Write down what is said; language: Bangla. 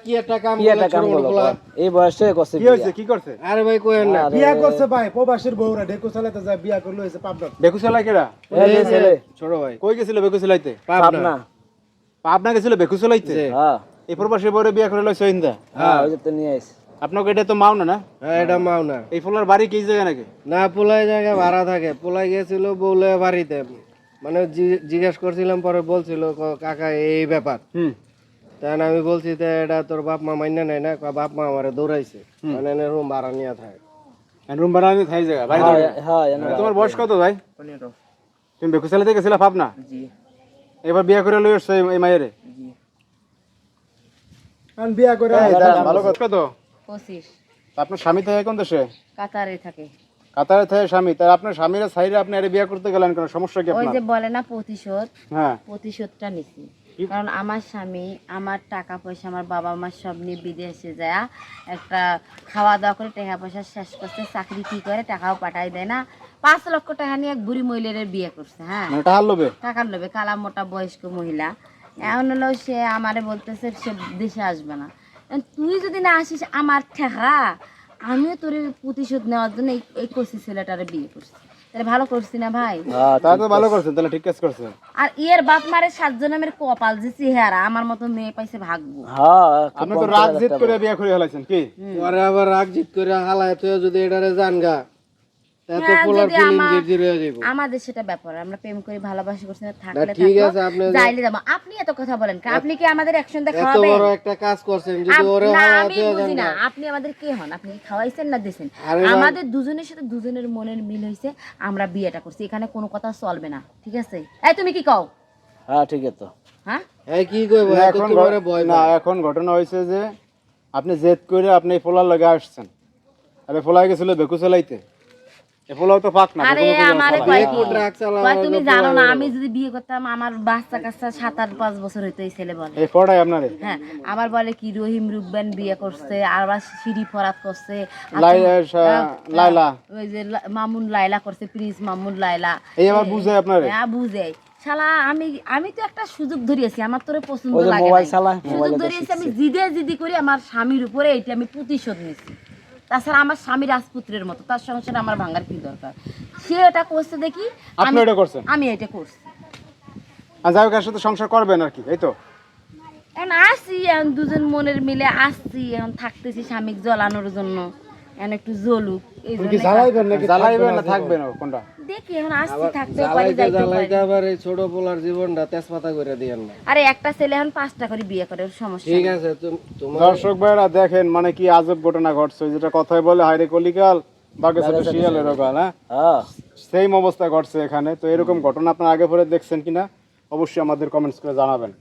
কি একটা কাম কি একটা কাম করলো এই বয়সে করছে কি হইছে কি করছে আরে ভাই কোয়েন না বিয়া করছে ভাই প্রবাসীর বউরা ঢেকু চালাতে যায় বিয়া করলো হইছে পাবনা বেকু চালাই কেডা এই যে ছেলে ছোট ভাই কই গেছিল বেকু চালাইতে পাবনা পাবনা গেছিল বেকু চালাইতে হ্যাঁ এই প্রবাসী বরে বিয়া করে লইছে ইন্দা হ্যাঁ ওই যে তো নিয়ে আইছে আপনাকে এটা তো মাও না হ্যাঁ এটা মাও না এই ফুলার বাড়ি কি জায়গা নাকি না পোলাই জায়গা ভাড়া থাকে পোলাই গেছিল বউলে বাড়িতে মানে জিজ্ঞেস করছিলাম পরে বলছিল কাকা এই ব্যাপার তাই আমি বলছি তো এটা তোর বাপ মা মাইনা নেয় না বাপ মা আমারে দৌড়াইছে মানে রুম ভাড়া নিয়ে থাকে রুম ভাড়া নিয়ে থাই জায়গা বাড়ি হ্যাঁ তোমার বয়স কত ভাই 15 তুমি বেকু চালাইতে গেছিলা পাবনা জি এবার বিয়া করে লই আসছে এই মায়েরে জি কারণ বিয়া করে ভালো কথা কত 25 আপনার স্বামী থাকে কোন দেশে কাতারে থাকে কাতারে থাকে স্বামী তার আপনার স্বামীরা সাইরে আপনি আরে বিয়া করতে গেলেন কেন সমস্যা কি ওই আপনার যে বলে না প্রতিশোধ হ্যাঁ প্রতিশোধটা নিছি কারণ আমার স্বামী আমার টাকা পয়সা আমার বাবা মা সব নিয়ে বিদেশে যায় একটা খাওয়া দাওয়া করে টাকা পয়সা শেষ করতে চাকরি কি করে টাকাও পাঠাই দেয় না 5 লক্ষ টাকা নিয়ে এক বুড়ি মহিলার বিয়ে করছে হ্যাঁ মানে টাহার লোভে টাকার লোভে কালা মোটা বয়স্ক মহিলা এখন হলো সে আমারে বলতেছে সে দেশে আসবে না তুই যদি না আসিস আমার ঠেকা আমিও তোর প্রতিশোধ নেওয়ার জন্য এই কচি ছেলেটারে বিয়ে করছি তাহলে ভালো করছি না ভাই তা তো ভালো করছেন তাহলে ঠিক কাজ করছেন আর এর বাপ মারে 7 জনের কপাল যে চেহারা আমার মতো মেয়ে পাইছে ভাগ্য হ্যাঁ আপনি তো রাগ জিত করে বিয়া করে হলাইছেন কি পরে আবার রাগ জিত করে হালায় তো যদি এটারে জানগা তা তো হ্যাঁ, পোলার যদি ফিলিং আমার- জিরজির হয়ে যাইব আমাদের সেটা ব্যাপার আমরা প্রেম করে ভালোবাসা করছি না থাকলে ঠিক থাকবো, আছে, আপনি যাইলে যাবো আপনি এত কথা বলেন কেন? আপনি কি আমাদের একসঙ্গে এত খাওয়াবেন বড় একটা কাজ করছেন যদি ওরে না হালায় আমি তো বুঝি না জানগা আপনি আমাদের কে হন আপনি কি খাওয়াইছেন না দিয়েছেন আরে ভাই- আমাদের দুজনের সাথে দুজনের মনের মিল হয়েছে আমরা বিয়েটা করছি এখানে কোনো কথা চলবে না ঠিক আছে এই তুমি কি কও হ্যাঁ ঠিক আছে তো হ্যাঁ এই কি কইব না, এখন তোমারে ভয় না না এখন ঘটনা হয়েছে যে আপনি জেদ করে আপনি এই পোলার লগে আসছেন আরে পোলাই গেছিল বেকু চালাইতে এই পোলাও তো পাক না আরে বেকু বেকু আমারে চালায়। কয় এক কি ফুট রাখ চালাও, কয় তুমি ওরা জানো না পোলাই আমি যদি বিয়ে করতাম আমার বাচ্চা কাচ্চা 7-8-5 বছর হইতো এই ছেলে বলে এই পড়াই আপনারে হ্যাঁ আবার বলে কি রহিম রুকবেন বিয়ে করছে আবার সিঁড়ি ফরাত করছে আর লাইলা ওই যে মামুন লাইলা করছে প্রিন্স মামুন লাইলা এই আবার বুঝায় আপনারে হ্যাঁ বুঝে শালা আমি তো একটা সুযোগ ধরিয়েছি আমার তোরে পছন্দ ওই যে লাগে মোবাইল নাই। চালায়, সুযোগ মোবাইলে তো ধরিয়েছি আমি জিদি করে আমার স্বামীর উপরে এটা আমি প্রতিশোধ নিয়েছি তাছাড়া আমার স্বামী রাজপুত্রের মতো তার সংসারে আমার ভাঙার কি দরকার সে এটা করছে দেখি আপনি এটা করছেন আমি এটা করছি আর যাই হোক এর সাথে সংসার করবেন আর কি এই তো এখন আসছি এখন দুজন মনের মিলে আসছি এখন থাকতেছি স্বামীকে জ্বলানোর জন্য এখন একটু জ্বলুক এই জন্য জ্বালাইবেন নাকি জ্বালাইবেন না থাকবেন কোনটা দেখি এখন আসছি থাকতেও পারি জ্বালাইতে যাইতেও পারি জ্বালাইতে আবার এই ছোট পোলার জীবনটা তেজপাতা করে দিয়েন না আরে একটা ছেলে এখন 5টা করে বিয়ে করে ওর সমস্যা ঠিক নেই। আছে তোমার দর্শক ভাইরা দেখেন মানে কি আজব ঘটনা ঘটছে যেটা কথায় বলে হাইরে কলিকাল বাঘে সাথে শিয়াল এরকম হ্যাঁ হ্যাঁ সেম অবস্থা ঘটছে এখানে তো এরকম ঘটনা আপনারা আগে পরে দেখছেন কিনা অবশ্যই আমাদের কমেন্টস করে জানাবেন